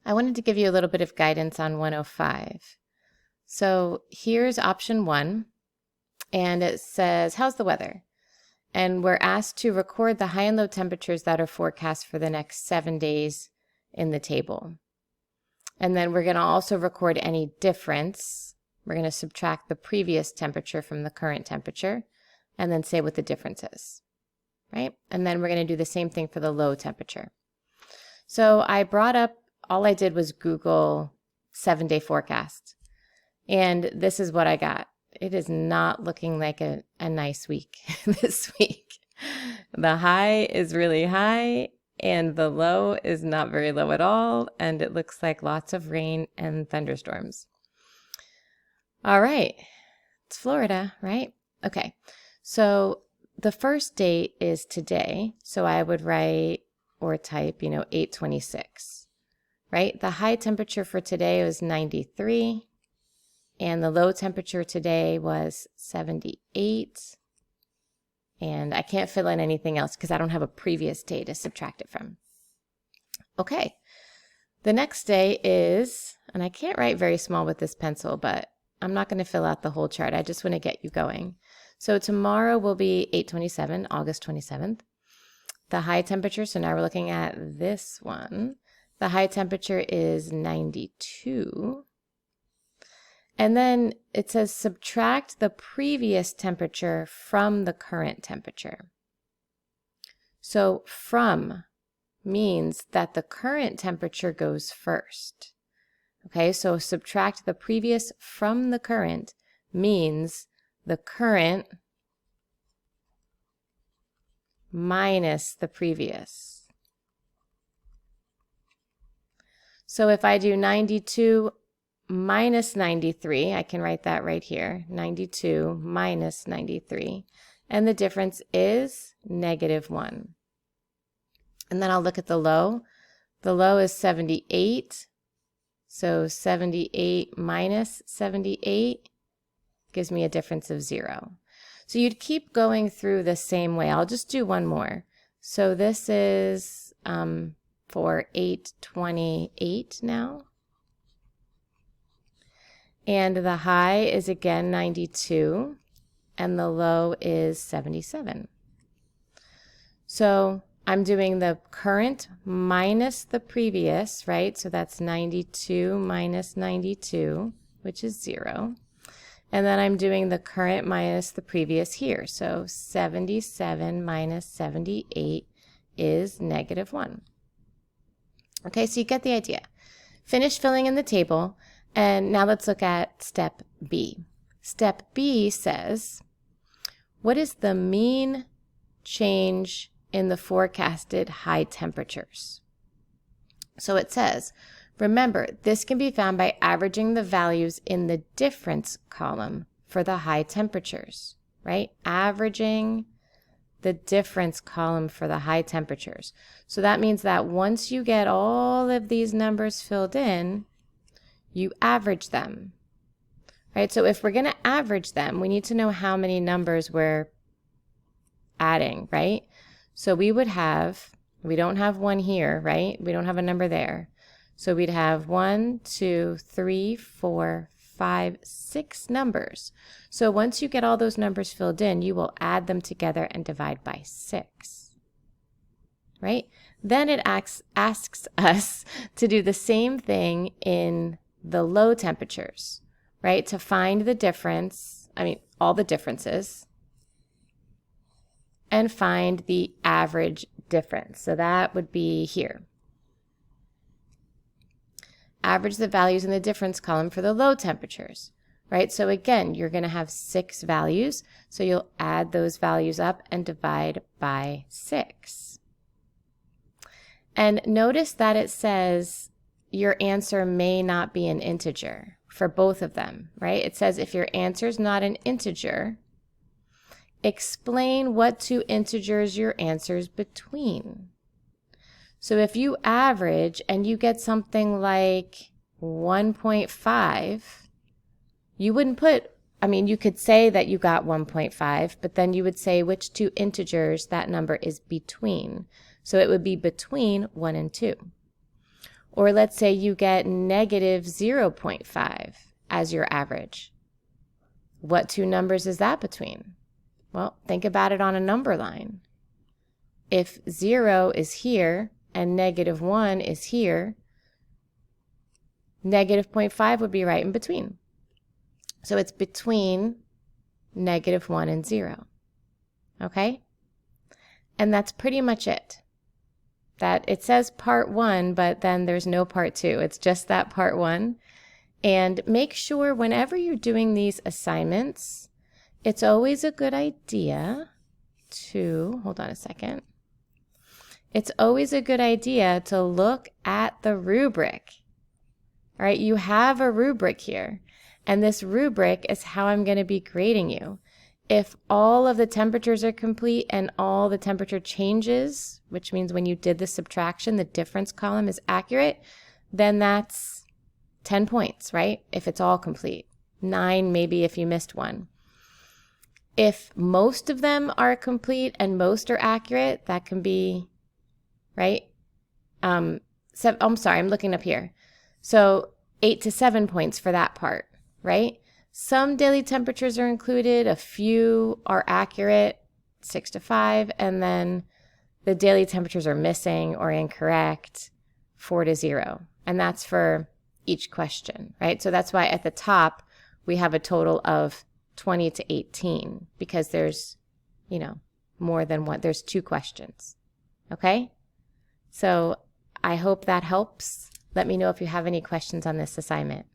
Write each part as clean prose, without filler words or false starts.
I wanted to give you a little bit of guidance on 105. So here's option 1, and it says, how's the weather? And we're asked to record the high and low temperatures that are forecast for the next 7 days in the table. And then we're going to also record any difference. We're going to subtract the previous temperature from the current temperature and then say what the difference is, right? And then we're going to do the same thing for the low temperature. So I brought up, all I did was Google 7-day forecast. And this is what I got. It is not looking like a nice week this week. The high is really high and the low is not very low at all. And it looks like lots of rain and thunderstorms. All right. It's Florida, right? Okay. So the first date is today. So I would write or type, 8/26, right? The high temperature for today was 93. And the low temperature today was 78. And I can't fill in anything else because I don't have a previous day to subtract it from. Okay. The next day is, and I can't write very small with this pencil, but I'm not going to fill out the whole chart. I just want to get you going. So tomorrow will be 8/27, August 27th. The high temperature, so now we're looking at this one. The high temperature is 92. And then it says subtract the previous temperature from the current temperature. So from means that the current temperature goes first. Okay, so subtract the previous from the current means the current minus the previous. So if I do 92 minus 93, I can write that right here, 92 minus 93, and the difference is -1. And then I'll look at the low. The low is 78, so 78 minus 78 gives me a difference of 0. So you'd keep going through the same way. I'll just do one more. So this is for 8/28 now. And the high is again 92, and the low is 77. So I'm doing the current minus the previous, right? So that's 92 minus 92, which is 0. And then I'm doing the current minus the previous here. So 77 minus 78 is -1. Okay, so you get the idea. Finish filling in the table. And now let's look at step B. Step B says, what is the mean change in the forecasted high temperatures? So it says, remember, this can be found by averaging the values in the difference column for the high temperatures, right? Averaging the difference column for the high temperatures. So that means that once you get all of these numbers filled in, you average them, right? So if we're going to average them, we need to know how many numbers we're adding, right? So we would have, we don't have one here, right? We don't have a number there. So we'd have 1, 2, 3, 4, 5, 6 numbers. So once you get all those numbers filled in, you will add them together and divide by 6, right? Then it asks us to do the same thing in the low temperatures, right? To find the difference, all the differences, and find the average difference. So that would be here. Average the values in the difference column for the low temperatures, right? So again, you're going to have 6 values. So you'll add those values up and divide by 6. And notice that it says your answer may not be an integer for both of them, right? It says if your answer is not an integer, explain what 2 integers your answer is between. So if you average and you get something like 1.5, you wouldn't put, you could say that you got 1.5, but then you would say which 2 integers that number is between. So it would be between 1 and 2. Or let's say you get negative 0.5 as your average. What two numbers is that between? Well, think about it on a number line. If 0 is here and negative 1 is here, negative 0.5 would be right in between. So it's between negative 1 and 0. Okay? And that's pretty much it. That it says part 1, but then there's no part 2. It's just that part 1. And make sure whenever you're doing these assignments, it's always a good idea to, hold on a second. It's always a good idea to look at the rubric. All right, you have a rubric here, and this rubric is how I'm going to be grading you. If all of the temperatures are complete and all the temperature changes, which means when you did the subtraction, the difference column is accurate, then that's 10 points, right? If it's all complete. 9 maybe if you missed one. If most of them are complete and most are accurate, that can be, right? I'm sorry, I'm looking up here. So 8 to 7 points for that part, right? Some daily temperatures are included, a few are accurate, 6 to 5, and then the daily temperatures are missing or incorrect, 4 to 0. And that's for each question, right? So that's why at the top we have a total of 20 to 18 because there's, more than one, there's 2 questions, okay? So I hope that helps. Let me know if you have any questions on this assignment.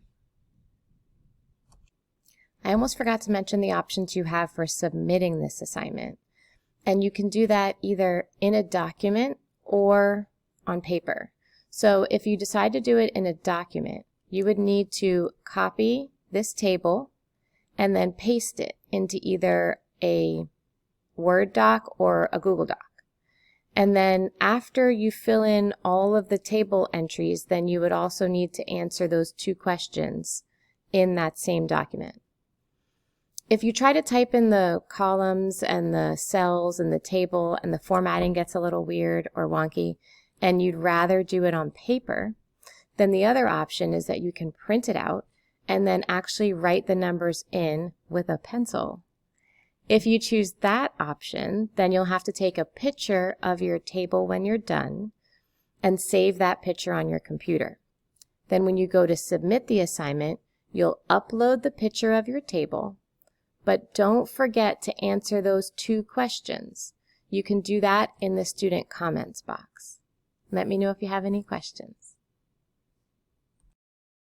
I almost forgot to mention the options you have for submitting this assignment. And you can do that either in a document or on paper. So if you decide to do it in a document, you would need to copy this table and then paste it into either a Word doc or a Google Doc. And then after you fill in all of the table entries, then you would also need to answer those 2 questions in that same document. If you try to type in the columns and the cells and the table and the formatting gets a little weird or wonky, and you'd rather do it on paper, then the other option is that you can print it out and then actually write the numbers in with a pencil. If you choose that option, then you'll have to take a picture of your table when you're done and save that picture on your computer. Then when you go to submit the assignment, you'll upload the picture of your table, but don't forget to answer those 2 questions. You can do that in the student comments box. Let me know if you have any questions.